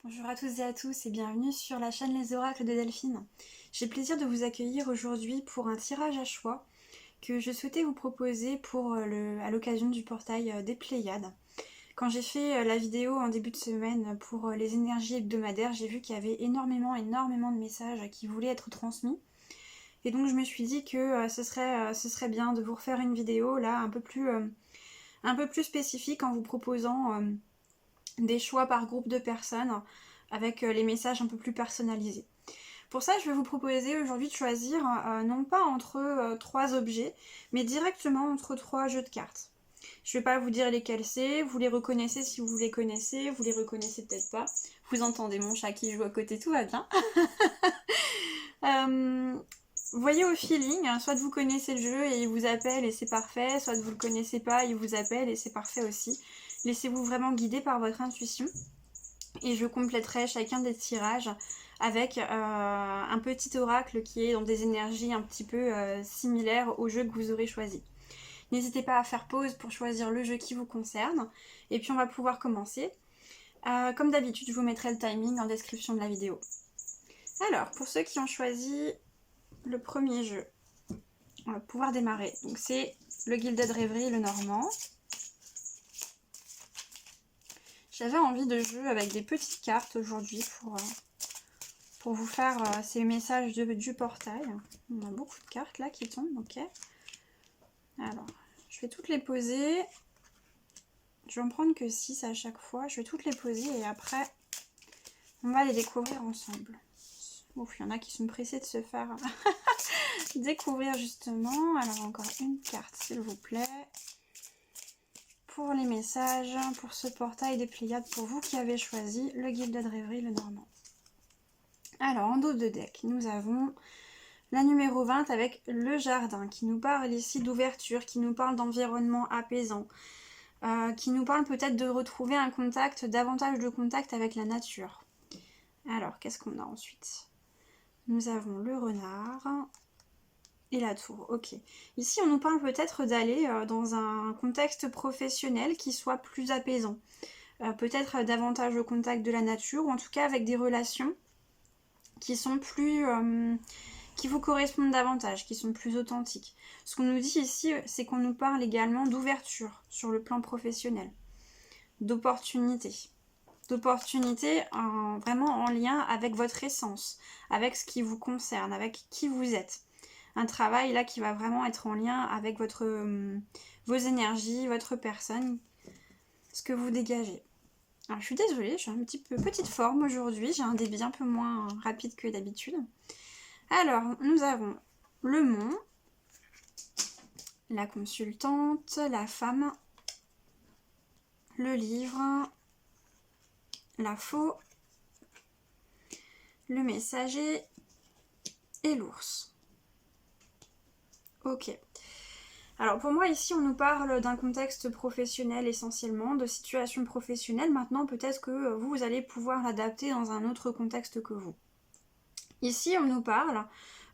Bonjour à toutes et à tous et bienvenue sur la chaîne Les Oracles de Delphine. J'ai le plaisir de vous accueillir aujourd'hui pour un tirage à choix que je souhaitais vous proposer à l'occasion du portail des Pléiades. Quand j'ai fait la vidéo en début de semaine pour les énergies hebdomadaires, j'ai vu qu'il y avait énormément de messages qui voulaient être transmis. Et donc je me suis dit que ce serait bien de vous refaire une vidéo là un peu plus spécifique en vous proposant des choix par groupe de personnes avec les messages un peu plus personnalisés. Pour ça, je vais vous proposer aujourd'hui de choisir non pas entre trois objets, mais directement entre trois jeux de cartes. Je ne vais pas vous dire lesquels c'est, vous les reconnaissez si vous les connaissez, vous les reconnaissez peut-être pas. Vous entendez mon chat qui joue à côté, tout va bien. Voyez au feeling, hein, soit vous connaissez le jeu et il vous appelle et c'est parfait, soit vous le connaissez pas, il vous appelle et c'est parfait aussi. Laissez-vous vraiment guider par votre intuition. Et je compléterai chacun des tirages avec un petit oracle qui est dans des énergies un petit peu similaires au jeu que vous aurez choisi. N'hésitez pas à faire pause pour choisir le jeu qui vous concerne. Et puis on va pouvoir commencer. Comme d'habitude, je vous mettrai le timing en description de la vidéo. Alors, pour ceux qui ont choisi le premier jeu, on va pouvoir démarrer. Donc c'est le Gilded Rêverie, le Normand. J'avais envie de jouer avec des petites cartes aujourd'hui pour vous faire ces messages du portail. On a beaucoup de cartes là qui tombent, ok. Alors, je vais toutes les poser. Je vais en prendre que 6 à chaque fois. Je vais toutes les poser et après, on va les découvrir ensemble. Ouf, il y en a qui sont pressés de se faire découvrir justement. Alors, encore une carte, s'il vous plaît. Pour les messages, pour ce portail des Pléiades, pour vous qui avez choisi le Gilded Rêverie, le Normand. Alors, en dos de deck, nous avons la numéro 20 avec le jardin, qui nous parle ici d'ouverture, qui nous parle d'environnement apaisant, qui nous parle peut-être de retrouver un contact, davantage de contact avec la nature. Alors, qu'est-ce qu'on a ensuite? Nous avons le renard et la tour, ok. Ici, on nous parle peut-être d'aller dans un contexte professionnel qui soit plus apaisant. Peut-être davantage au contact de la nature, ou en tout cas avec des relations qui sont plus... qui vous correspondent davantage, qui sont plus authentiques. Ce qu'on nous dit ici, c'est qu'on nous parle également d'ouverture sur le plan professionnel, d'opportunité. D'opportunité vraiment en lien avec votre essence, avec ce qui vous concerne, avec qui vous êtes. Un travail là qui va vraiment être en lien avec vos énergies, votre personne, ce que vous dégagez. Alors je suis désolée, je suis un petit peu petite forme aujourd'hui, j'ai un débit un peu moins rapide que d'habitude. Alors, nous avons le mont, la consultante, la femme, le livre, la faux, le messager et l'ours. Ok. Alors pour moi ici on nous parle d'un contexte professionnel essentiellement, de situation professionnelle. Maintenant peut-être que vous allez pouvoir l'adapter dans un autre contexte que vous. Ici on nous parle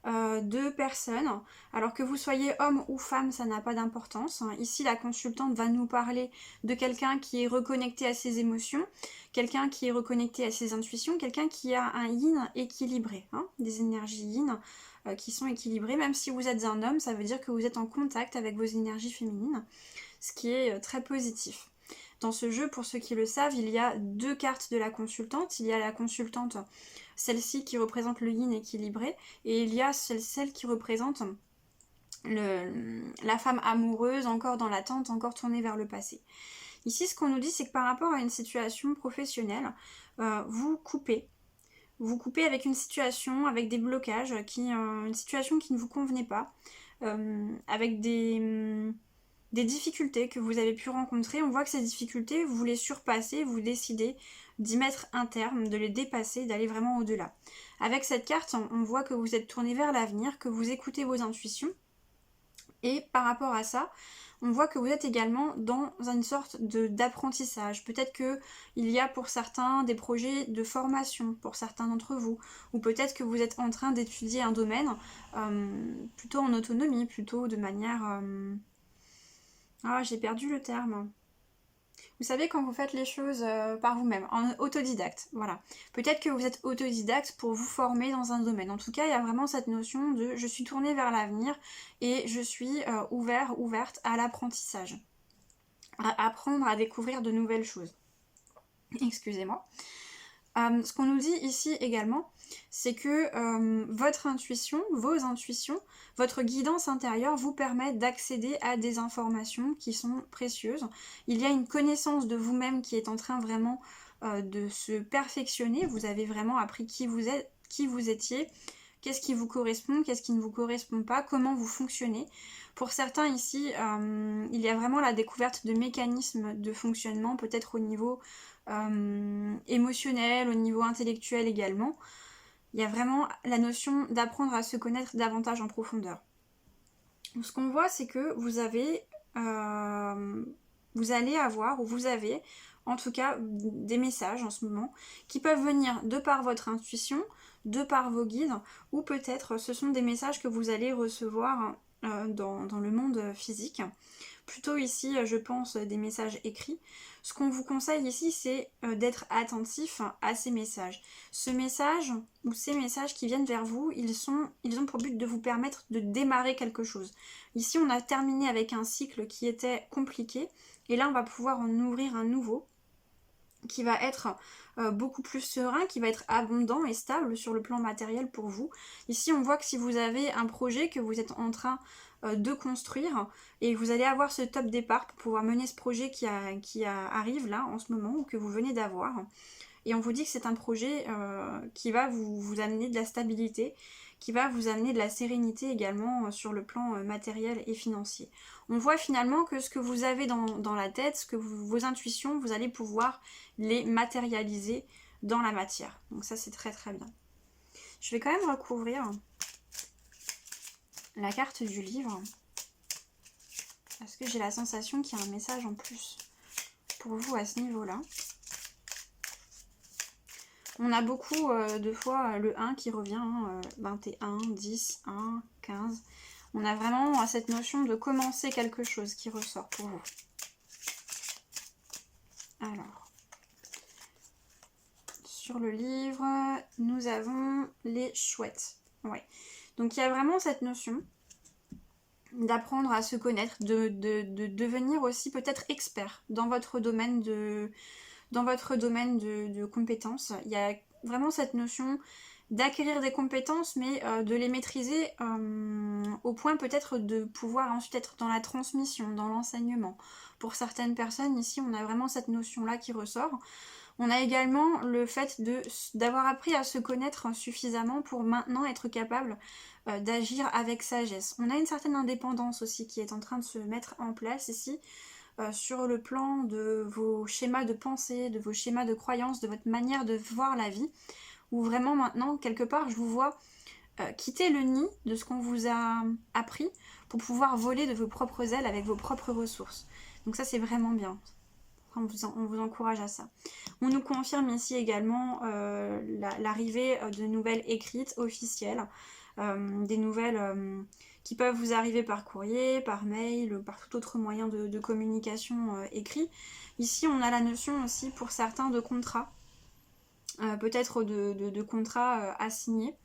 de personnes, alors que vous soyez homme ou femme, ça n'a pas d'importance. Ici, la consultante va nous parler de quelqu'un qui est reconnecté à ses émotions, quelqu'un qui est reconnecté à ses intuitions, quelqu'un qui a un yin équilibré, des énergies yin qui sont équilibrées. Même si vous êtes un homme, ça veut dire que vous êtes en contact avec vos énergies féminines, ce qui est très positif. Dans ce jeu, pour ceux qui le savent, il y a deux cartes de la consultante. Il y a la consultante, celle-ci qui représente le yin équilibré, et il y a celle qui représente la femme amoureuse, encore dans l'attente, encore tournée vers le passé. Ici, ce qu'on nous dit, c'est que par rapport à une situation professionnelle, vous coupez. Vous coupez avec une situation, avec des blocages, une situation qui ne vous convenait pas, avec des difficultés que vous avez pu rencontrer. On voit que ces difficultés, vous les surpassez, vous décidez d'y mettre un terme, de les dépasser, d'aller vraiment au-delà. Avec cette carte, on voit que vous êtes tourné vers l'avenir, que vous écoutez vos intuitions. Et par rapport à ça, on voit que vous êtes également dans une sorte d'apprentissage. Peut-être qu'il y a pour certains des projets de formation, pour certains d'entre vous. Ou peut-être que vous êtes en train d'étudier un domaine plutôt en autonomie, plutôt de manière... Ah, j'ai perdu le terme. Vous savez, quand vous faites les choses par vous-même, en autodidacte, voilà. Peut-être que vous êtes autodidacte pour vous former dans un domaine. En tout cas, il y a vraiment cette notion de je suis tournée vers l'avenir et je suis ouverte à l'apprentissage, à apprendre à découvrir de nouvelles choses. Excusez-moi. Ce qu'on nous dit ici également, c'est que votre intuition, vos intuitions, votre guidance intérieure vous permet d'accéder à des informations qui sont précieuses. Il y a une connaissance de vous-même qui est en train vraiment de se perfectionner. Vous avez vraiment appris qui vous êtes, qui vous étiez, qu'est-ce qui vous correspond, qu'est-ce qui ne vous correspond pas, comment vous fonctionnez. Pour certains ici, il y a vraiment la découverte de mécanismes de fonctionnement, peut-être au niveau émotionnel, au niveau intellectuel également. Il y a vraiment la notion d'apprendre à se connaître davantage en profondeur. Ce qu'on voit, c'est que vous allez avoir, ou vous avez en tout cas des messages en ce moment qui peuvent venir de par votre intuition, de par vos guides, ou peut-être ce sont des messages que vous allez recevoir dans le monde physique. Plutôt ici, je pense, des messages écrits. Ce qu'on vous conseille ici, c'est d'être attentif à ces messages. Ce message, ou ces messages qui viennent vers vous, ils ont pour but de vous permettre de démarrer quelque chose. Ici, on a terminé avec un cycle qui était compliqué, et là, on va pouvoir en ouvrir un nouveau, qui va être beaucoup plus serein, qui va être abondant et stable sur le plan matériel pour vous. Ici, on voit que si vous avez un projet que vous êtes en train de construire, et vous allez avoir ce top départ pour pouvoir mener ce projet qui arrive là en ce moment, ou que vous venez d'avoir. Et on vous dit que c'est un projet qui va vous amener de la stabilité, qui va vous amener de la sérénité également sur le plan matériel et financier. On voit finalement que ce que vous avez dans la tête, vos intuitions, vous allez pouvoir les matérialiser dans la matière. Donc ça, c'est très très bien. Je vais quand même recouvrir la carte du livre, parce que j'ai la sensation qu'il y a un message en plus pour vous à ce niveau-là. On a beaucoup de fois le 1 qui revient, 21, 10, 1, 15. On a vraiment cette notion de commencer quelque chose qui ressort pour vous. Alors, sur le livre, nous avons les chouettes. Ouais. Donc il y a vraiment cette notion d'apprendre à se connaître, de devenir aussi peut-être expert dans votre domaine de compétences. Il y a vraiment cette notion d'acquérir des compétences, mais de les maîtriser au point peut-être de pouvoir ensuite être dans la transmission, dans l'enseignement. Pour certaines personnes, ici, on a vraiment cette notion-là qui ressort. On a également le fait d'avoir appris à se connaître suffisamment pour maintenant être capable d'agir avec sagesse. On a une certaine indépendance aussi qui est en train de se mettre en place ici, sur le plan de vos schémas de pensée, de vos schémas de croyance, de votre manière de voir la vie, où vraiment maintenant, quelque part, je vous vois quitter le nid de ce qu'on vous a appris pour pouvoir voler de vos propres ailes avec vos propres ressources. Donc ça, c'est vraiment bien. On vous encourage à ça. On nous confirme ici également l'arrivée de nouvelles écrites officielles, des nouvelles qui peuvent vous arriver par courrier, par mail, par tout autre moyen de communication écrit. Ici, on a la notion aussi pour certains de contrats, peut-être de contrats à signer.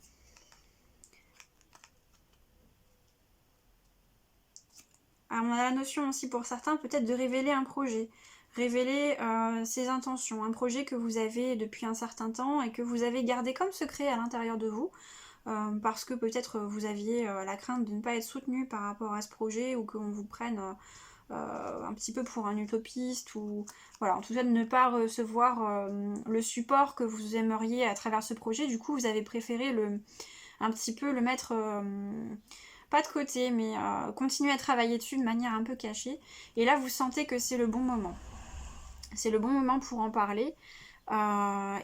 Alors, on a la notion aussi pour certains peut-être de révéler un projet, révéler ses intentions, un projet que vous avez depuis un certain temps et que vous avez gardé comme secret à l'intérieur de vous, parce que peut-être vous aviez la crainte de ne pas être soutenu par rapport à ce projet, ou qu'on vous prenne un petit peu pour un utopiste, ou voilà, en tout cas de ne pas recevoir le support que vous aimeriez à travers ce projet. Du coup, vous avez préféré un petit peu le mettre pas de côté, mais continuer à travailler dessus de manière un peu cachée. Et là, vous sentez que c'est le bon moment. C'est le bon moment pour en parler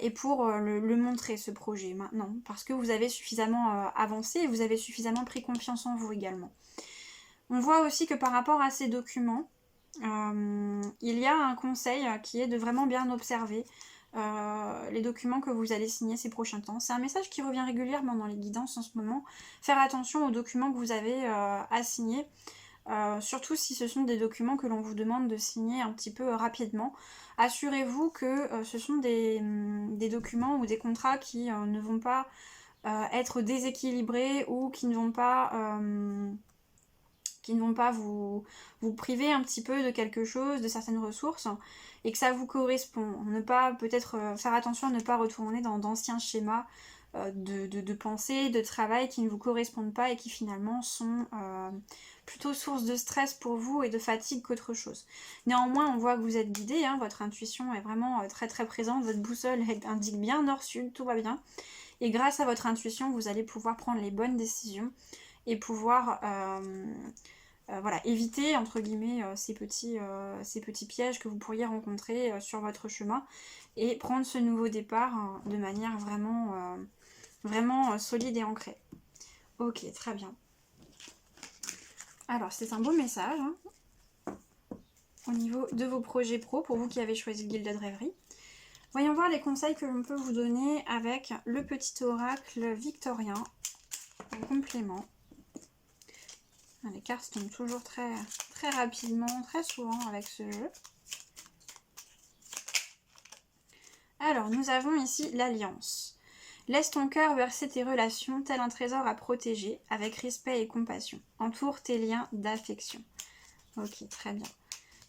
et pour le montrer, ce projet, maintenant. Parce que vous avez suffisamment avancé et vous avez suffisamment pris confiance en vous également. On voit aussi que par rapport à ces documents, il y a un conseil qui est de vraiment bien observer les documents que vous allez signer ces prochains temps. C'est un message qui revient régulièrement dans les guidances en ce moment. Faire attention aux documents que vous avez à signer. surtout si ce sont des documents que l'on vous demande de signer un petit peu rapidement. Assurez-vous que ce sont des documents ou des contrats qui ne vont pas être déséquilibrés ou qui ne vont pas vous priver un petit peu de quelque chose, de certaines ressources, et que ça vous correspond. Ne pas peut-être faire attention à ne pas retourner dans d'anciens schémas de pensée, de travail qui ne vous correspondent pas et qui finalement sont plutôt source de stress pour vous et de fatigue qu'autre chose. Néanmoins, on voit que vous êtes guidé, hein, votre intuition est vraiment très très présente, votre boussole indique bien nord-sud, tout va bien. Et grâce à votre intuition, vous allez pouvoir prendre les bonnes décisions et pouvoir voilà, éviter entre guillemets ces petits pièges que vous pourriez rencontrer sur votre chemin et prendre ce nouveau départ de manière vraiment solide et ancrée. Ok, très bien. Alors, c'est un beau message hein, au niveau de vos projets pro pour vous qui avez choisi le guide de rêverie. Voyons voir les conseils que l'on peut vous donner avec le petit oracle victorien en complément. Les cartes tombent toujours très, très rapidement, très souvent avec ce jeu. Alors, nous avons ici l'alliance. Laisse ton cœur verser tes relations tel un trésor à protéger, avec respect et compassion. Entoure tes liens d'affection. Ok, très bien.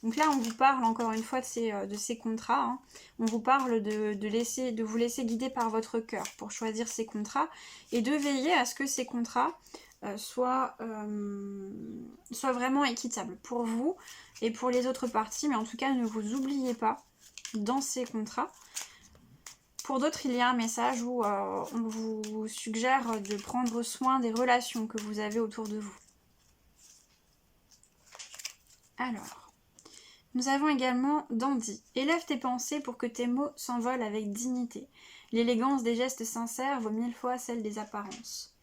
Donc là, on vous parle encore une fois de ces contrats. Hein. On vous parle de vous laisser guider par votre cœur pour choisir ces contrats et de veiller à ce que ces contrats soient vraiment équitables pour vous et pour les autres parties. Mais en tout cas, ne vous oubliez pas dans ces contrats. Pour d'autres, il y a un message où on vous suggère de prendre soin des relations que vous avez autour de vous. Alors, nous avons également Dandy. Élève tes pensées pour que tes mots s'envolent avec dignité. L'élégance des gestes sincères vaut 1000 fois celle des apparences.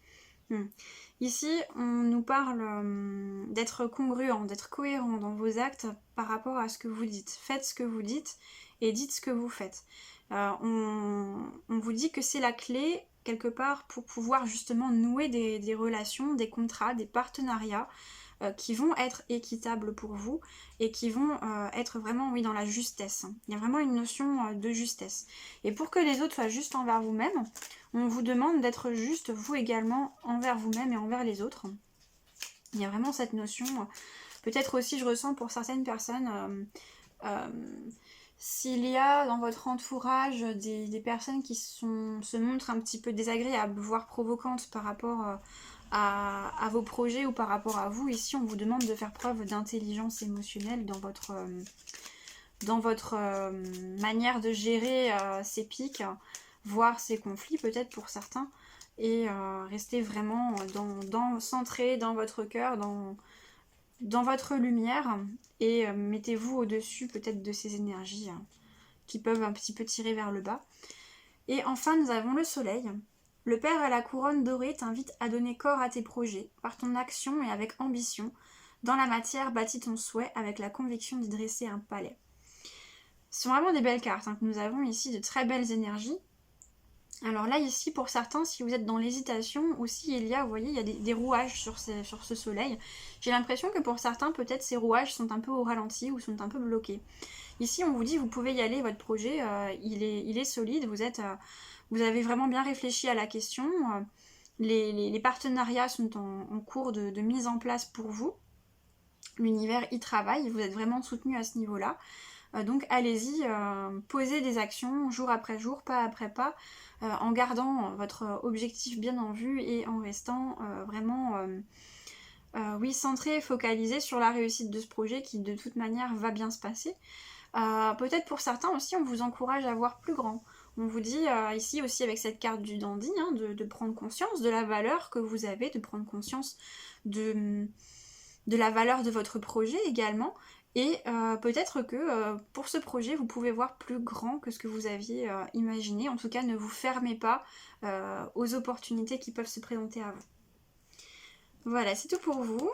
Ici, on nous parle d'être congruent, d'être cohérent dans vos actes par rapport à ce que vous dites. Faites ce que vous dites et dites ce que vous faites. On vous dit que c'est la clé, quelque part, pour pouvoir justement nouer des relations, des contrats, des partenariats qui vont être équitables pour vous et qui vont être vraiment, oui, dans la justesse. Il y a vraiment une notion de justesse. Et pour que les autres soient justes envers vous-même, on vous demande d'être juste, vous également, envers vous-même et envers les autres. Il y a vraiment cette notion, peut-être aussi je ressens pour certaines personnes, s'il y a dans votre entourage des personnes qui se montrent un petit peu désagréables, voire provocantes par rapport à vos projets ou par rapport à vous, ici on vous demande de faire preuve d'intelligence émotionnelle dans votre manière de gérer ces pics, voire ces conflits peut-être pour certains, et restez vraiment centré dans votre cœur, dans votre lumière, et mettez-vous au-dessus peut-être de ces énergies qui peuvent un petit peu tirer vers le bas. Et enfin nous avons le soleil. Le Père à la couronne dorée t'invite à donner corps à tes projets, par ton action et avec ambition. Dans la matière, bâtis ton souhait avec la conviction d'y dresser un palais. Ce sont vraiment des belles cartes hein, que nous avons ici, de très belles énergies. Alors là, ici, pour certains, si vous êtes dans l'hésitation, aussi il y a, vous voyez, il y a des rouages sur ce soleil. J'ai l'impression que pour certains, peut-être ces rouages sont un peu au ralenti ou sont un peu bloqués. Ici, on vous dit, vous pouvez y aller, votre projet, il est solide, vous avez vraiment bien réfléchi à la question. Les partenariats sont en cours de mise en place pour vous. L'univers y travaille, vous êtes vraiment soutenu à ce niveau-là. Donc allez-y, posez des actions jour après jour, pas après pas, en gardant votre objectif bien en vue et en restant vraiment oui, centré et focalisé sur la réussite de ce projet qui de toute manière va bien se passer. Peut-être pour certains aussi, on vous encourage à voir plus grand. On vous dit ici aussi avec cette carte du dandy hein, de prendre conscience de la valeur que vous avez, de prendre conscience de la valeur de votre projet également. Et peut-être que pour ce projet, vous pouvez voir plus grand que ce que vous aviez imaginé. En tout cas, ne vous fermez pas aux opportunités qui peuvent se présenter à vous. Voilà, c'est tout pour vous.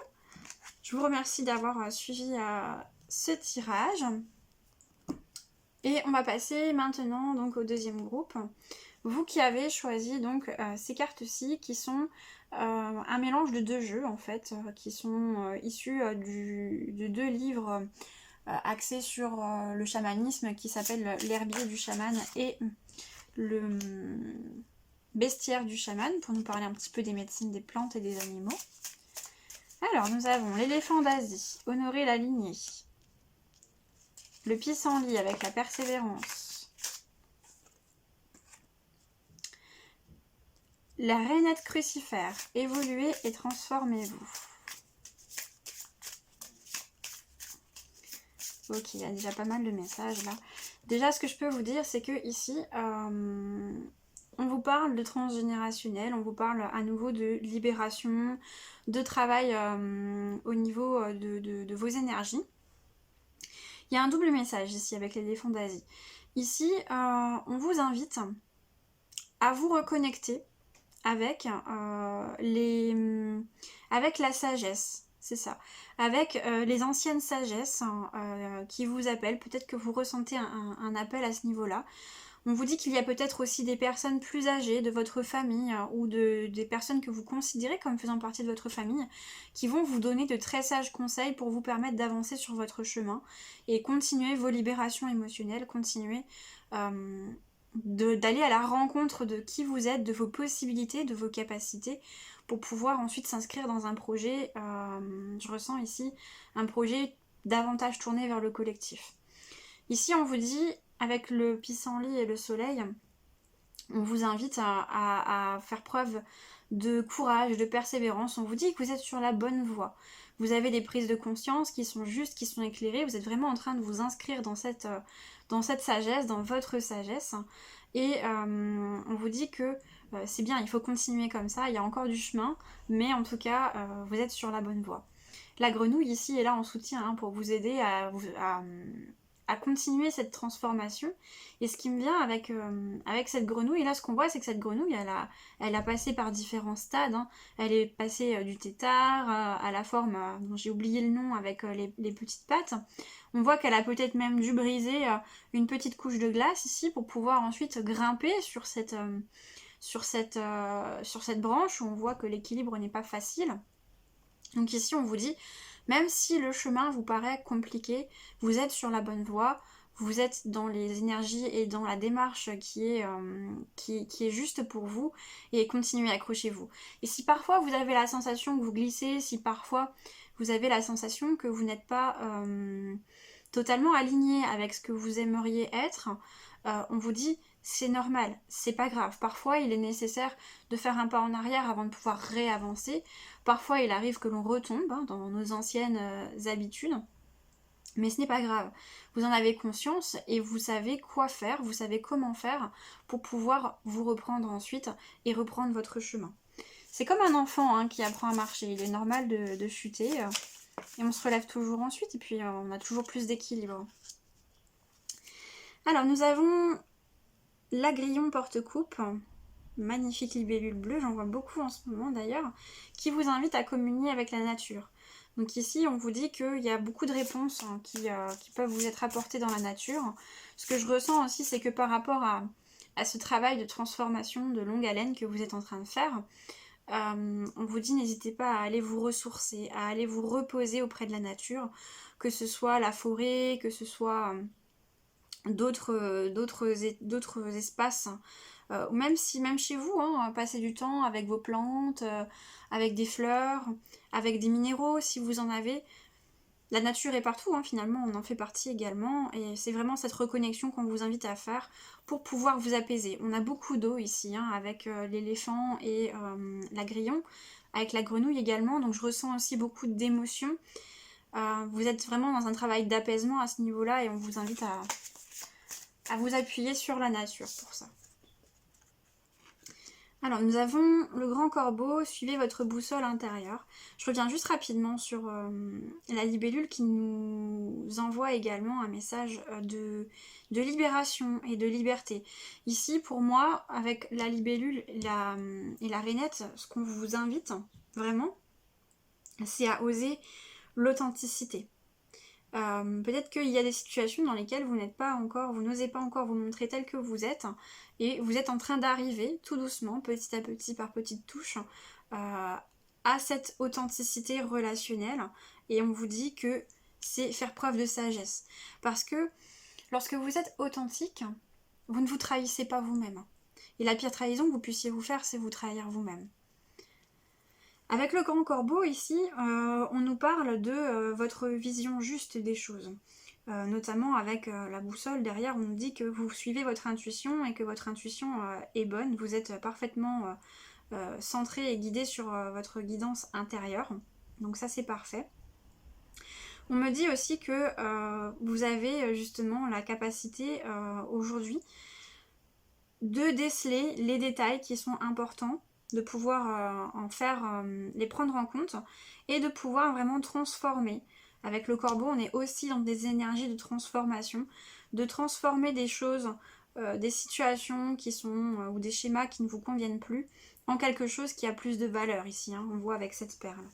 Je vous remercie d'avoir suivi ce tirage. Et on va passer maintenant donc au deuxième groupe Vous qui avez choisi donc ces cartes-ci qui sont un mélange de 2 jeux en fait, qui sont issus de 2 livres axés sur le chamanisme qui s'appelle L'herbier du chaman et le bestiaire du chaman, pour nous parler un petit peu des médecines des plantes et des animaux. Alors nous avons l'éléphant d'Asie, honorer la lignée. Le pissenlit avec la persévérance. La rainette crucifère, évoluez et transformez-vous. Ok, il y a déjà pas mal de messages là. Déjà, ce que je peux vous dire, c'est que ici, on vous parle de transgénérationnel, on vous parle à nouveau de libération, de travail au niveau de vos énergies. Il y a un double message ici avec l'éléphant d'Asie. Ici, on vous invite à vous reconnecter avec, avec la sagesse. C'est ça. Avec les anciennes sagesses qui vous appellent. Peut-être que vous ressentez un appel à ce niveau-là. On vous dit qu'il y a peut-être aussi des personnes plus âgées de votre famille ou des personnes que vous considérez comme faisant partie de votre famille qui vont vous donner de très sages conseils pour vous permettre d'avancer sur votre chemin et continuer vos libérations émotionnelles, continuer d'aller à la rencontre de qui vous êtes, de vos possibilités, de vos capacités pour pouvoir ensuite s'inscrire dans un projet, je ressens ici un projet davantage tourné vers le collectif. Ici on vous dit, avec le pissenlit et le soleil, on vous invite à faire preuve de courage, de persévérance. On vous dit que vous êtes sur la bonne voie. Vous avez des prises de conscience qui sont justes, qui sont éclairées. Vous êtes vraiment en train de vous inscrire dans cette sagesse, dans votre sagesse. Et on vous dit que c'est bien, il faut continuer comme ça. Il y a encore du chemin, mais en tout cas, vous êtes sur la bonne voie. La grenouille ici est là en soutien pour vous aider à continuer cette transformation. Et ce qui me vient avec cette grenouille, là ce qu'on voit c'est que cette grenouille elle a passé par différents stades, hein. Elle est passée du tétard à la forme dont j'ai oublié le nom avec les petites pattes. On voit qu'elle a peut-être même dû briser une petite couche de glace ici pour pouvoir ensuite grimper sur cette branche où on voit que l'équilibre n'est pas facile. Donc ici on vous dit, même si le chemin vous paraît compliqué, vous êtes sur la bonne voie, vous êtes dans les énergies et dans la démarche qui est juste pour vous, et continuez, accrochez-vous. Et si parfois vous avez la sensation que vous glissez, si parfois vous avez la sensation que vous n'êtes pas totalement aligné avec ce que vous aimeriez être, on vous dit c'est normal, c'est pas grave. Parfois il est nécessaire de faire un pas en arrière avant de pouvoir réavancer. Parfois il arrive que l'on retombe dans nos anciennes habitudes. Mais ce n'est pas grave. Vous en avez conscience et vous savez quoi faire, vous savez comment faire pour pouvoir vous reprendre ensuite et reprendre votre chemin. C'est comme un enfant qui apprend à marcher. Il est normal de chuter et on se relève toujours ensuite et puis on a toujours plus d'équilibre. Alors nous avons l'agrillon porte-coupe, magnifique libellule bleue, j'en vois beaucoup en ce moment d'ailleurs, qui vous invite à communier avec la nature. Donc ici on vous dit qu'il y a beaucoup de réponses qui peuvent vous être apportées dans la nature. Ce que je ressens aussi c'est que par rapport à ce travail de transformation de longue haleine que vous êtes en train de faire, on vous dit n'hésitez pas à aller vous ressourcer, à aller vous reposer auprès de la nature, que ce soit la forêt, que ce soit d'autres espaces, ou même chez vous, passer du temps avec vos plantes, avec des fleurs, avec des minéraux si vous en avez. La nature est partout, finalement, on en fait partie également, et c'est vraiment cette reconnexion qu'on vous invite à faire pour pouvoir vous apaiser. On a beaucoup d'eau ici, avec l'éléphant et l'agrillon, avec la grenouille également, donc je ressens aussi beaucoup d'émotions. Vous êtes vraiment dans un travail d'apaisement à ce niveau-là, et on vous invite à vous appuyer sur la nature pour ça. Alors nous avons le grand corbeau, suivez votre boussole intérieure. Je reviens juste rapidement sur la libellule qui nous envoie également un message de libération et de liberté. Ici pour moi, avec la libellule et la rainette, ce qu'on vous invite vraiment, c'est à oser l'authenticité. Peut-être qu'il y a des situations dans lesquelles vous n'osez pas encore vous montrer tel que vous êtes, et vous êtes en train d'arriver tout doucement, petit à petit, par petites touches, à cette authenticité relationnelle, et on vous dit que c'est faire preuve de sagesse. Parce que lorsque vous êtes authentique, vous ne vous trahissez pas vous-même. Et la pire trahison que vous puissiez vous faire, c'est vous trahir vous-même. Avec le grand corbeau ici, on nous parle de votre vision juste des choses. Notamment avec la boussole derrière, on nous dit que vous suivez votre intuition et que votre intuition est bonne. Vous êtes parfaitement centré et guidé sur votre guidance intérieure. Donc ça c'est parfait. On me dit aussi que vous avez justement la capacité aujourd'hui de déceler les détails qui sont importants, de pouvoir les prendre en compte et de pouvoir vraiment transformer. Avec le corbeau, on est aussi dans des énergies de transformation, de transformer des choses, des situations qui sont ou des schémas qui ne vous conviennent plus en quelque chose qui a plus de valeur ici, hein, on voit avec cette perle.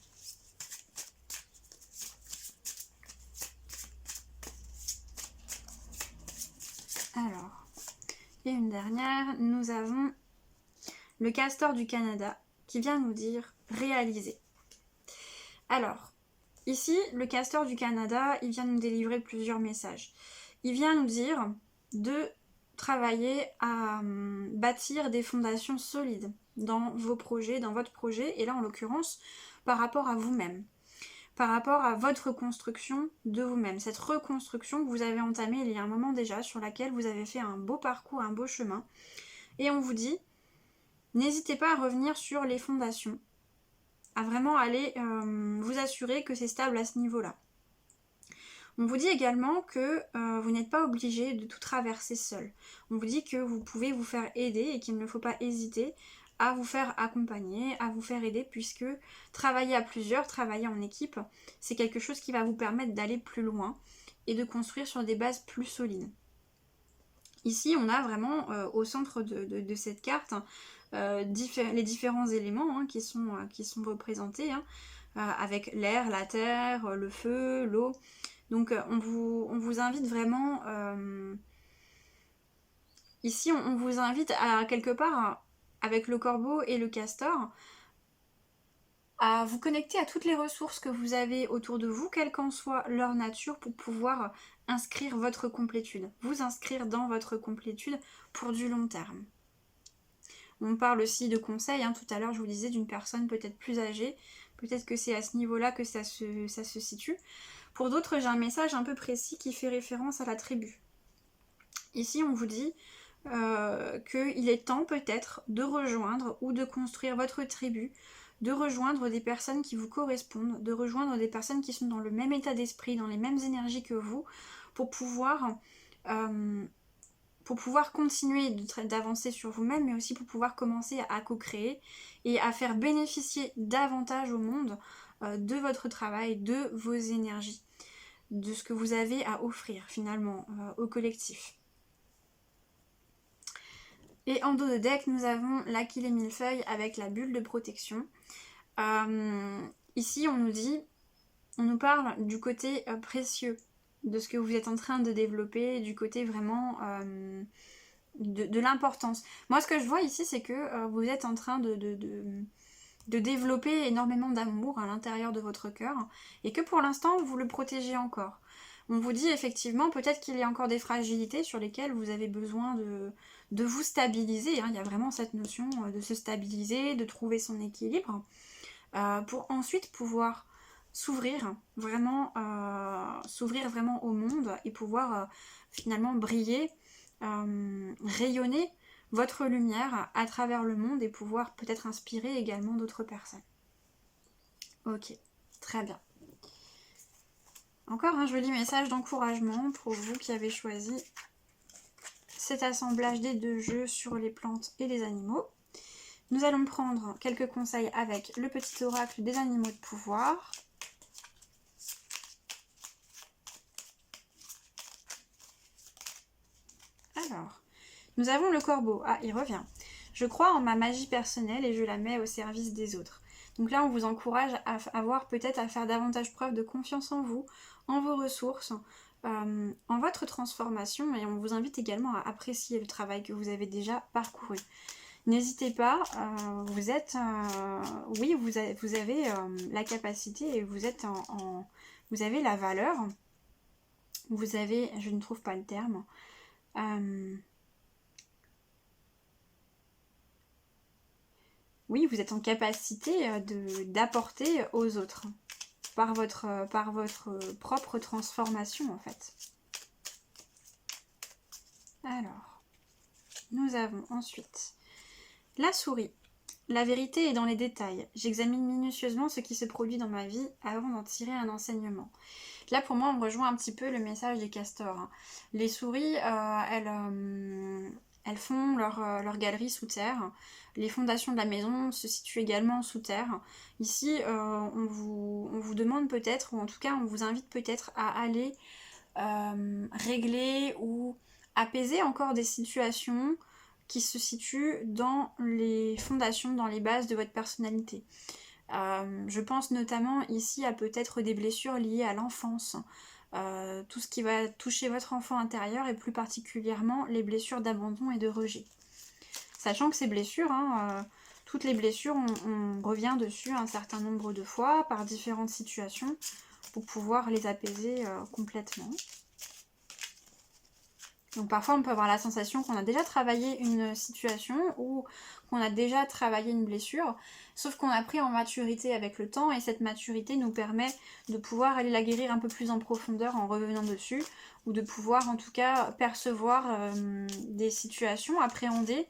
Alors, et une dernière, nous avons le castor du Canada qui vient nous dire réaliser. Alors, ici, le castor du Canada, il vient nous délivrer plusieurs messages. Il vient nous dire de travailler à bâtir des fondations solides dans vos projets, dans votre projet, et là en l'occurrence par rapport à vous-même, par rapport à votre construction de vous-même, cette reconstruction que vous avez entamée il y a un moment déjà, sur laquelle vous avez fait un beau parcours, un beau chemin, et on vous dit, n'hésitez pas à revenir sur les fondations, à vraiment aller vous assurer que c'est stable à ce niveau-là. On vous dit également que vous n'êtes pas obligé de tout traverser seul. On vous dit que vous pouvez vous faire aider et qu'il ne faut pas hésiter à vous faire accompagner, à vous faire aider, puisque travailler à plusieurs, travailler en équipe, c'est quelque chose qui va vous permettre d'aller plus loin et de construire sur des bases plus solides. Ici, on a vraiment au centre de cette carte les différents éléments qui sont représentés, avec l'air, la terre, le feu, l'eau. Donc on vous invite vraiment, ici on vous invite à quelque part, avec le corbeau et le castor, à vous connecter à toutes les ressources que vous avez autour de vous, quelle qu'en soit leur nature, pour pouvoir inscrire votre complétude, vous inscrire dans votre complétude pour du long terme. On parle aussi de conseils, tout à l'heure je vous disais d'une personne peut-être plus âgée, peut-être que c'est à ce niveau-là que ça se situe. Pour d'autres, j'ai un message un peu précis qui fait référence à la tribu. Ici, on vous dit qu'il est temps peut-être de rejoindre ou de construire votre tribu, de rejoindre des personnes qui vous correspondent, de rejoindre des personnes qui sont dans le même état d'esprit, dans les mêmes énergies que vous, pour pouvoir continuer d'avancer sur vous-même, mais aussi pour pouvoir commencer à co-créer et à faire bénéficier davantage au monde de votre travail, de vos énergies, de ce que vous avez à offrir finalement au collectif. Et en dos de deck, nous avons l'Aquilée millefeuille avec la bulle de protection. Ici, on nous parle du côté précieux de ce que vous êtes en train de développer, du côté vraiment de l'importance. Moi, ce que je vois ici, c'est que vous êtes en train de développer énormément d'amour à l'intérieur de votre cœur, et que pour l'instant, vous le protégez encore. On vous dit effectivement, peut-être qu'il y a encore des fragilités sur lesquelles vous avez besoin de vous stabiliser. Il y a vraiment cette notion de se stabiliser, de trouver son équilibre, pour ensuite pouvoir s'ouvrir vraiment au monde et pouvoir finalement briller, rayonner votre lumière à travers le monde et pouvoir peut-être inspirer également d'autres personnes. Ok, très bien. Encore un joli message d'encouragement pour vous qui avez choisi cet assemblage des deux jeux sur les plantes et les animaux. Nous allons prendre quelques conseils avec le petit oracle des animaux de pouvoir. Alors, nous avons le corbeau. Ah, il revient. Je crois en ma magie personnelle et je la mets au service des autres. Donc là, on vous encourage à faire davantage preuve de confiance en vous, en vos ressources, en votre transformation, et on vous invite également à apprécier le travail que vous avez déjà parcouru. N'hésitez pas, vous êtes, oui, vous avez la capacité et vous êtes vous avez la valeur, vous avez, je ne trouve pas le terme, oui, vous êtes en capacité d'apporter aux autres par votre propre transformation en fait. Alors, nous avons ensuite la souris. La vérité est dans les détails. J'examine minutieusement ce qui se produit dans ma vie avant d'en tirer un enseignement. Là, pour moi, on rejoint un petit peu le message des castors, hein. Les souris, elles font leur galerie sous terre. Les fondations de la maison se situent également sous terre. Ici, on vous demande peut-être, ou en tout cas, on vous invite peut-être à aller régler ou apaiser encore des situations qui se situent dans les fondations, dans les bases de votre personnalité. Je pense notamment ici à peut-être des blessures liées à l'enfance, tout ce qui va toucher votre enfant intérieur et plus particulièrement les blessures d'abandon et de rejet. Sachant que ces blessures, toutes les blessures, on revient dessus un certain nombre de fois par différentes situations pour pouvoir les apaiser complètement. Donc parfois on peut avoir la sensation qu'on a déjà travaillé une situation ou qu'on a déjà travaillé une blessure, sauf qu'on a pris en maturité avec le temps et cette maturité nous permet de pouvoir aller la guérir un peu plus en profondeur en revenant dessus ou de pouvoir en tout cas percevoir des situations, appréhender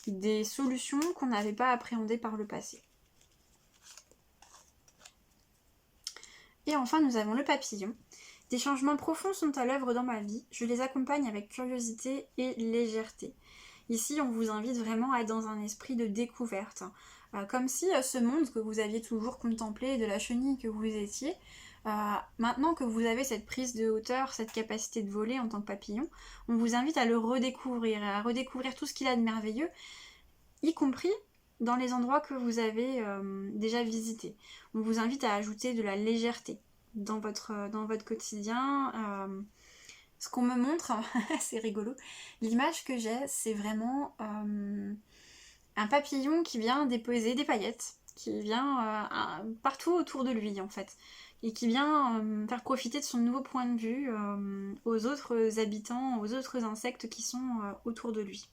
des solutions qu'on n'avait pas appréhendées par le passé. Et enfin nous avons le papillon. Des changements profonds sont à l'œuvre dans ma vie, je les accompagne avec curiosité et légèreté. Ici, on vous invite vraiment à être dans un esprit de découverte, comme si ce monde que vous aviez toujours contemplé, de la chenille que vous étiez, maintenant que vous avez cette prise de hauteur, cette capacité de voler en tant que papillon, on vous invite à le redécouvrir, à redécouvrir tout ce qu'il a de merveilleux, y compris dans les endroits que vous avez déjà visités. On vous invite à ajouter de la légèreté dans votre quotidien. Ce qu'on me montre, c'est rigolo, l'image que j'ai, c'est vraiment un papillon qui vient déposer des paillettes, qui vient partout autour de lui en fait, et qui vient faire profiter de son nouveau point de vue aux autres habitants, aux autres insectes qui sont autour de lui,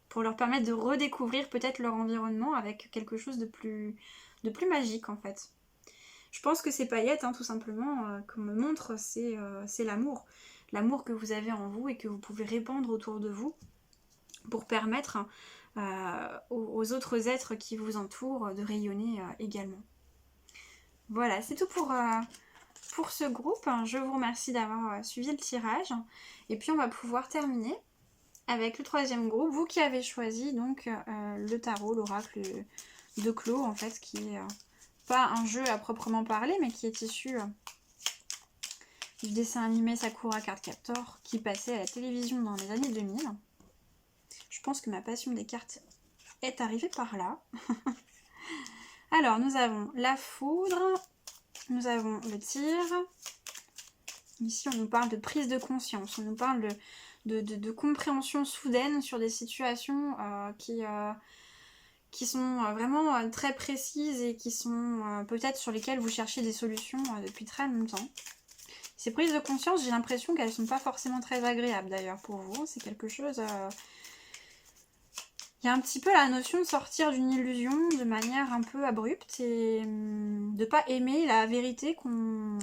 pour leur permettre de redécouvrir peut-être leur environnement avec quelque chose de plus magique en fait. Je pense que ces paillettes, tout simplement, qu'on me montre, c'est l'amour. L'amour que vous avez en vous et que vous pouvez répandre autour de vous pour permettre aux autres êtres qui vous entourent de rayonner également. Voilà, c'est tout pour ce groupe. Je vous remercie d'avoir suivi le tirage. Et puis on va pouvoir terminer avec le troisième groupe. Vous qui avez choisi donc le tarot, l'oracle de Clos, en fait, qui est... pas un jeu à proprement parler, mais qui est issu du dessin animé Sakura Card Captor, qui passait à la télévision dans les années 2000. Je pense que ma passion des cartes est arrivée par là. Alors, nous avons la foudre, nous avons le tir. Ici, on nous parle de prise de conscience, on nous parle de compréhension soudaine sur des situations qui sont vraiment très précises et qui sont peut-être sur lesquelles vous cherchez des solutions depuis très longtemps. Ces prises de conscience, j'ai l'impression qu'elles ne sont pas forcément très agréables d'ailleurs pour vous. C'est quelque chose... Il y a un petit peu la notion de sortir d'une illusion de manière un peu abrupte et de ne pas aimer la vérité qu'on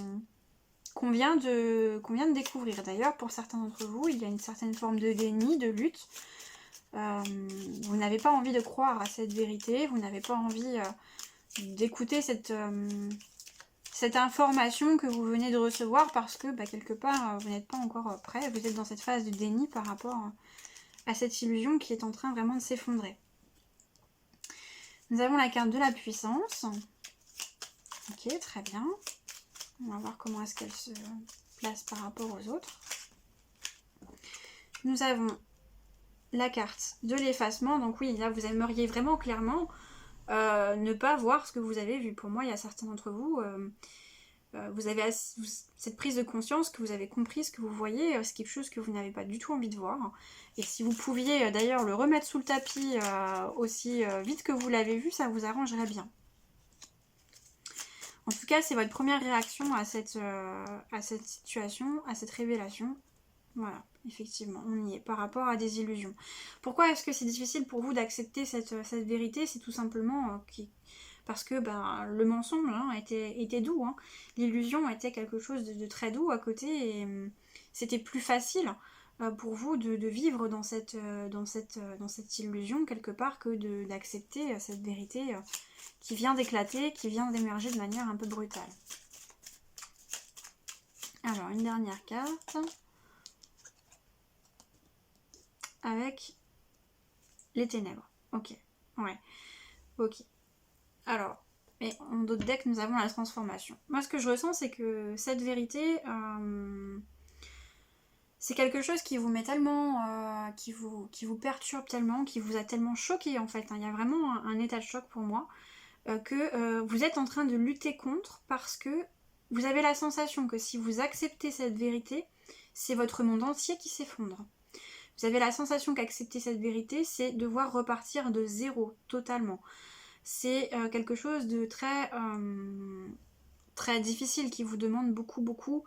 vient de découvrir. D'ailleurs, pour certains d'entre vous, il y a une certaine forme de déni, de lutte. Vous n'avez pas envie de croire à cette vérité, vous n'avez pas envie d'écouter cette information que vous venez de recevoir parce que quelque part vous n'êtes pas encore prêt, vous êtes dans cette phase de déni par rapport à cette illusion qui est en train vraiment de s'effondrer. Nous avons la carte de la puissance. Ok, très bien. On va voir comment est-ce qu'elle se place par rapport aux autres. Nous avons la carte de l'effacement, donc oui, là vous aimeriez vraiment clairement ne pas voir ce que vous avez vu. Pour moi, il y a certains d'entre vous, vous avez cette prise de conscience, que vous avez compris ce que vous voyez, c'est quelque chose que vous n'avez pas du tout envie de voir. Et si vous pouviez d'ailleurs le remettre sous le tapis aussi vite que vous l'avez vu, ça vous arrangerait bien. En tout cas, c'est votre première réaction à cette situation, à cette révélation. Voilà, effectivement, on y est par rapport à des illusions. Pourquoi est-ce que c'est difficile pour vous d'accepter cette vérité? C'est tout simplement parce que le mensonge hein, était doux. Hein. L'illusion était quelque chose de très doux à côté et c'était plus facile pour vous de vivre dans cette illusion quelque part que d'accepter cette vérité qui vient d'éclater, qui vient d'émerger de manière un peu brutale. Alors, une dernière carte. Avec les ténèbres. Ok. Ouais. Ok. Alors, et en d'autres decks, nous avons la transformation. Moi, ce que je ressens, c'est que cette vérité, c'est quelque chose qui vous met tellement, qui vous perturbe tellement, qui vous a tellement choqué en fait. Hein. Il y a vraiment un état de choc pour moi, que vous êtes en train de lutter contre parce que vous avez la sensation que si vous acceptez cette vérité, c'est votre monde entier qui s'effondre. Vous avez la sensation qu'accepter cette vérité, c'est devoir repartir de zéro, totalement. C'est quelque chose de très difficile qui vous demande beaucoup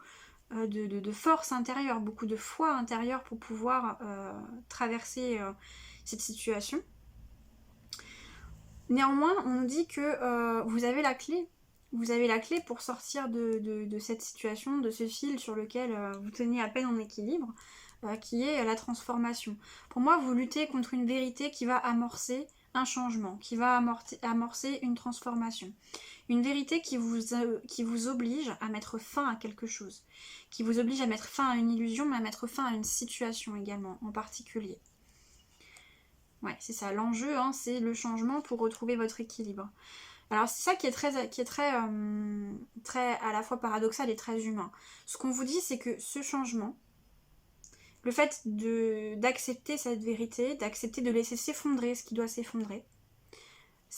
de force intérieure, beaucoup de foi intérieure pour pouvoir traverser cette situation. Néanmoins, on nous dit que vous avez la clé. Vous avez la clé pour sortir de cette situation, de ce fil sur lequel vous tenez à peine en équilibre, qui est la transformation. Pour moi, vous luttez contre une vérité qui va amorcer un changement, qui va amorcer une transformation. Une vérité qui vous oblige à mettre fin à quelque chose, qui vous oblige à mettre fin à une illusion, mais à mettre fin à une situation également, en particulier. Ouais, c'est ça, l'enjeu, hein, c'est le changement pour retrouver votre équilibre. Alors c'est ça qui est très à la fois paradoxal et très humain. Ce qu'on vous dit, c'est que ce changement, le fait d'accepter cette vérité, d'accepter de laisser s'effondrer ce qui doit s'effondrer,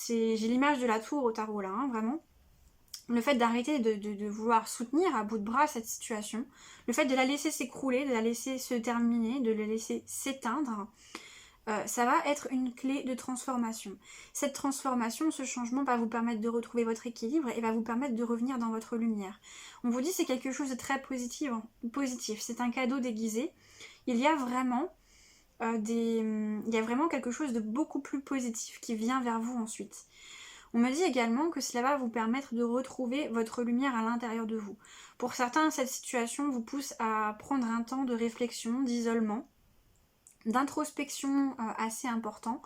j'ai l'image de la tour au tarot là, hein, vraiment. Le fait d'arrêter de vouloir soutenir à bout de bras cette situation, le fait de la laisser s'écrouler, de la laisser se terminer, de la laisser s'éteindre, ça va être une clé de transformation. Cette transformation, ce changement va vous permettre de retrouver votre équilibre et va vous permettre de revenir dans votre lumière. On vous dit que c'est quelque chose de très positif. C'est un cadeau déguisé. Il y a vraiment quelque chose de beaucoup plus positif qui vient vers vous ensuite. On me dit également que cela va vous permettre de retrouver votre lumière à l'intérieur de vous. Pour certains, cette situation vous pousse à prendre un temps de réflexion, d'isolement, d'introspection assez important,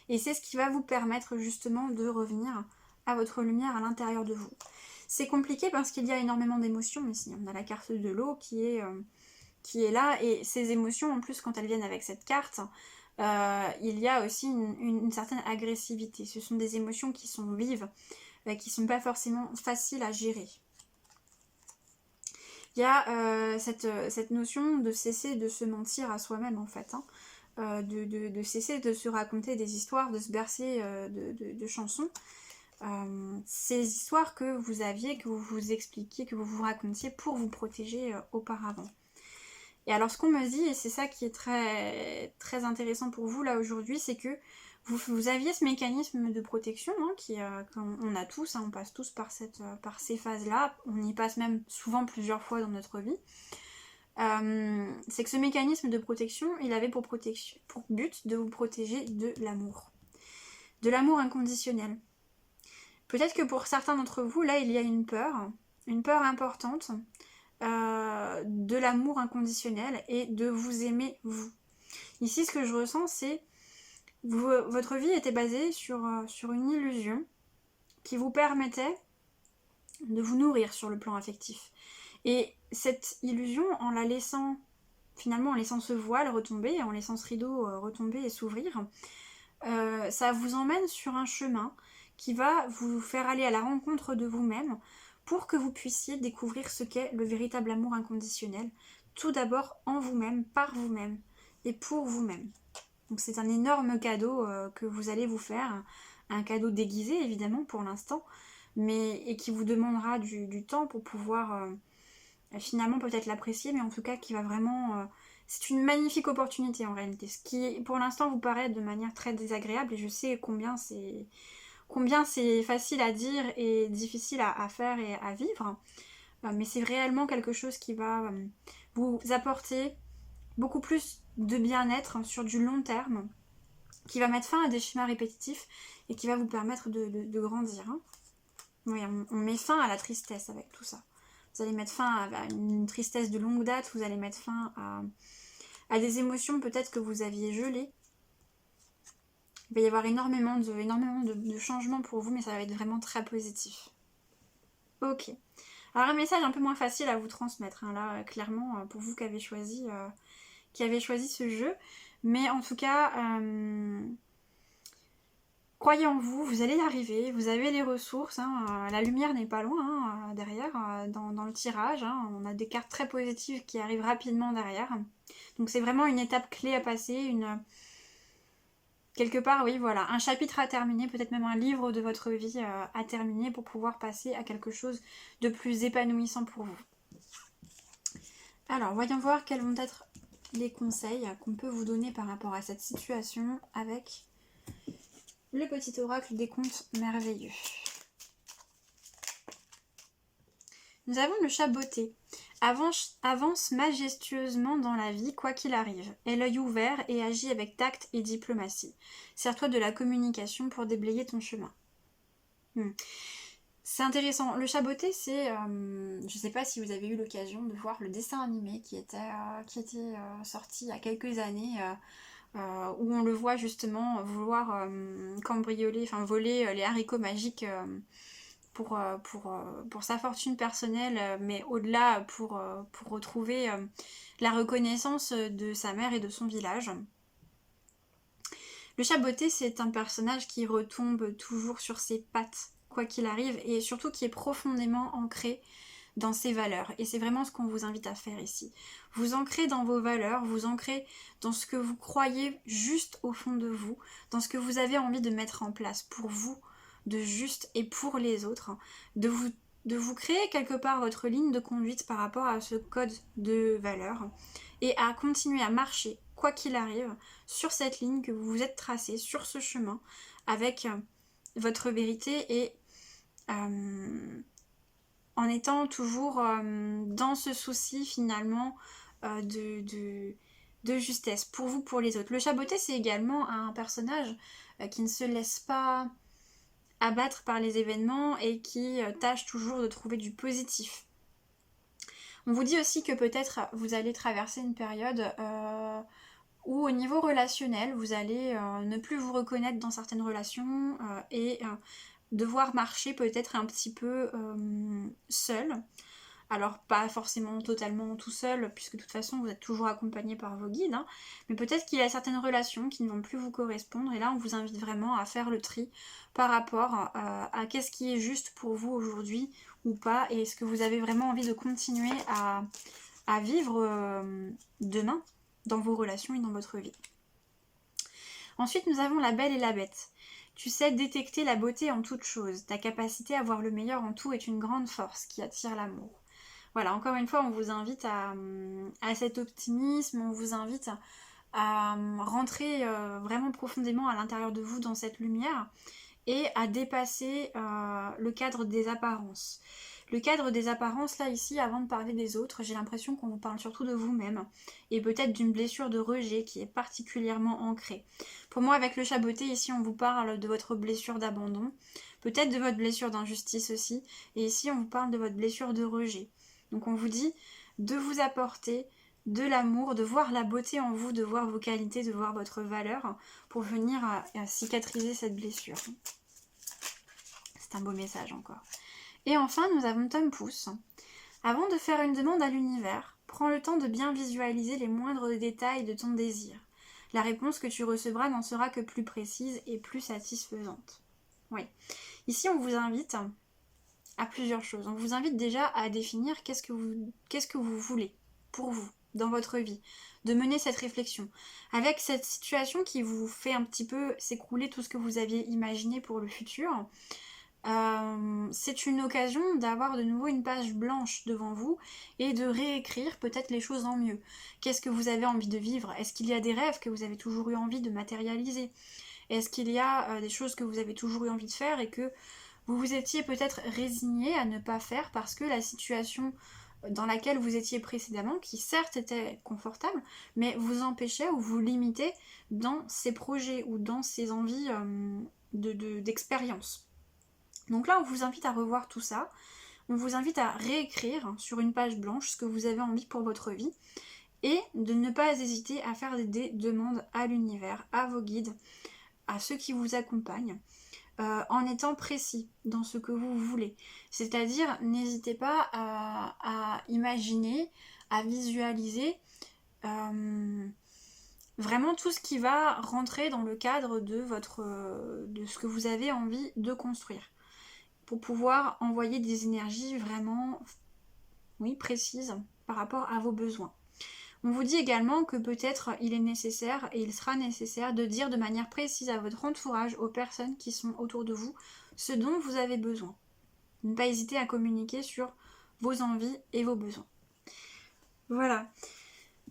et c'est ce qui va vous permettre justement de revenir à votre lumière à l'intérieur de vous. C'est compliqué parce qu'il y a énormément d'émotions ici. On a la carte de l'eau qui est là, et ces émotions en plus quand elles viennent avec cette carte, il y a aussi une certaine agressivité. Ce sont des émotions qui sont vives, qui sont pas forcément faciles à gérer. Il y a cette notion de cesser de se mentir à soi-même en fait, hein, de cesser de se raconter des histoires, de se bercer de chansons. Ces histoires que vous aviez, que vous vous expliquiez, que vous vous racontiez pour vous protéger auparavant. Et alors ce qu'on me dit, et c'est ça qui est très, très intéressant pour vous là aujourd'hui, c'est que vous aviez ce mécanisme de protection hein, qu'on a tous, hein, on passe tous par ces phases-là, on y passe même souvent plusieurs fois dans notre vie. C'est que ce mécanisme de protection, il avait pour but de vous protéger de l'amour inconditionnel. Peut-être que pour certains d'entre vous, là, il y a une peur importante de l'amour inconditionnel et de vous aimer vous. Ici, ce que je ressens, c'est votre vie était basée sur une illusion qui vous permettait de vous nourrir sur le plan affectif. Et cette illusion, en laissant ce voile retomber, en laissant ce rideau retomber et s'ouvrir, ça vous emmène sur un chemin qui va vous faire aller à la rencontre de vous-même pour que vous puissiez découvrir ce qu'est le véritable amour inconditionnel, tout d'abord en vous-même, par vous-même et pour vous-même. Donc c'est un énorme cadeau que vous allez vous faire, un cadeau déguisé évidemment pour l'instant, et qui vous demandera du temps pour pouvoir finalement peut-être l'apprécier, mais en tout cas qui va vraiment... c'est une magnifique opportunité en réalité, ce qui pour l'instant vous paraît de manière très désagréable, et je sais combien c'est facile à dire et difficile à faire et à vivre, mais c'est réellement quelque chose qui va vous apporter beaucoup plus de bien-être sur du long terme, qui va mettre fin à des schémas répétitifs et qui va vous permettre de grandir. Hein. Oui, on met fin à la tristesse avec tout ça. Vous allez mettre fin à une tristesse de longue date, vous allez mettre fin à des émotions peut-être que vous aviez gelées. Il va y avoir énormément de changements pour vous, mais ça va être vraiment très positif. Ok. Alors un message un peu moins facile à vous transmettre, hein, là, clairement, pour vous qui avez choisi ce jeu. Mais en tout cas, croyez en vous, vous allez y arriver, vous avez les ressources, hein, la lumière n'est pas loin hein, derrière, dans le tirage. Hein, on a des cartes très positives qui arrivent rapidement derrière. Donc c'est vraiment une étape clé à passer, quelque part, oui, voilà, un chapitre à terminer, peut-être même un livre de votre vie à terminer pour pouvoir passer à quelque chose de plus épanouissant pour vous. Alors, voyons voir quels vont être les conseils qu'on peut vous donner par rapport à cette situation avec le petit oracle des contes merveilleux. Nous avons le chat botté. Avance majestueusement dans la vie, quoi qu'il arrive. Aie l'œil ouvert et agis avec tact et diplomatie. Sers-toi de la communication pour déblayer ton chemin. C'est intéressant. Le chat botté, c'est... je ne sais pas si vous avez eu l'occasion de voir le dessin animé qui était sorti il y a quelques années, où on le voit justement vouloir cambrioler, enfin voler les haricots magiques pour sa fortune personnelle, mais au-delà pour retrouver la reconnaissance de sa mère et de son village. Le chat botté, c'est un personnage qui retombe toujours sur ses pattes, quoi qu'il arrive, et surtout qui est profondément ancré dans ses valeurs. Et c'est vraiment ce qu'on vous invite à faire ici. Vous ancrez dans vos valeurs, vous ancrez dans ce que vous croyez juste au fond de vous, dans ce que vous avez envie de mettre en place pour vous, de juste et pour les autres, de vous créer quelque part votre ligne de conduite par rapport à ce code de valeurs et à continuer à marcher, quoi qu'il arrive, sur cette ligne que vous vous êtes tracée, sur ce chemin, avec votre vérité et en étant toujours dans ce souci finalement de justesse pour vous, pour les autres. Le chat botté, c'est également un personnage qui ne se laisse pas abattre par les événements et qui tâche toujours de trouver du positif. On vous dit aussi que peut-être vous allez traverser une période où au niveau relationnel, vous allez ne plus vous reconnaître dans certaines relations et devoir marcher peut-être un petit peu seul. Alors pas forcément totalement tout seul, puisque de toute façon vous êtes toujours accompagné par vos guides, hein, mais peut-être qu'il y a certaines relations qui ne vont plus vous correspondre, et là on vous invite vraiment à faire le tri par rapport à qu'est-ce qui est juste pour vous aujourd'hui ou pas, et est-ce que vous avez vraiment envie de continuer à vivre demain dans vos relations et dans votre vie. Ensuite nous avons la belle et la bête. Tu sais détecter la beauté en toute chose. Ta capacité à voir le meilleur en tout est une grande force qui attire l'amour. Voilà, encore une fois, on vous invite à cet optimisme, on vous invite à rentrer vraiment profondément à l'intérieur de vous dans cette lumière et à dépasser le cadre des apparences. Le cadre des apparences, là, ici, avant de parler des autres, j'ai l'impression qu'on vous parle surtout de vous-même et peut-être d'une blessure de rejet qui est particulièrement ancrée. Pour moi, avec le chat botté, ici, on vous parle de votre blessure d'abandon, peut-être de votre blessure d'injustice aussi, et ici, on vous parle de votre blessure de rejet. Donc, on vous dit de vous apporter de l'amour, de voir la beauté en vous, de voir vos qualités, de voir votre valeur pour venir à cicatriser cette blessure. C'est un beau message encore. Et enfin, nous avons Tom Pouce. Avant de faire une demande à l'univers, prends le temps de bien visualiser les moindres détails de ton désir. La réponse que tu recevras n'en sera que plus précise et plus satisfaisante. Oui. Ici, on vous invite à plusieurs choses. On vous invite déjà à définir qu'est-ce que vous voulez pour vous, dans votre vie, de mener cette réflexion. Avec cette situation qui vous fait un petit peu s'écrouler tout ce que vous aviez imaginé pour le futur, c'est une occasion d'avoir de nouveau une page blanche devant vous et de réécrire peut-être les choses en mieux. Qu'est-ce que vous avez envie de vivre? Est-ce qu'il y a des rêves que vous avez toujours eu envie de matérialiser? Est-ce qu'il y a des choses que vous avez toujours eu envie de faire et que vous vous étiez peut-être résigné à ne pas faire parce que la situation dans laquelle vous étiez précédemment, qui certes était confortable, mais vous empêchait ou vous limitait dans ces projets ou dans ces envies d'expérience. Donc là, on vous invite à revoir tout ça. On vous invite à réécrire sur une page blanche ce que vous avez envie pour votre vie et de ne pas hésiter à faire des demandes à l'univers, à vos guides, à ceux qui vous accompagnent, en étant précis dans ce que vous voulez. C'est-à-dire, n'hésitez pas à imaginer, à visualiser vraiment tout ce qui va rentrer dans le cadre de ce que vous avez envie de construire, pour pouvoir envoyer des énergies vraiment, oui, précises par rapport à vos besoins. On vous dit également que peut-être il est nécessaire et il sera nécessaire de dire de manière précise à votre entourage, aux personnes qui sont autour de vous, ce dont vous avez besoin. Ne pas hésiter à communiquer sur vos envies et vos besoins. Voilà.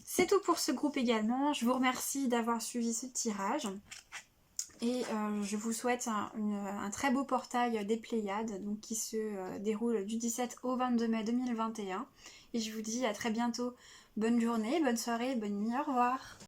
C'est tout pour ce groupe également. Je vous remercie d'avoir suivi ce tirage. Et je vous souhaite un très beau portail des Pléiades, donc qui se déroule du 17 au 22 mai 2021. Et je vous dis à très bientôt. Bonne journée, bonne soirée, bonne nuit, au revoir.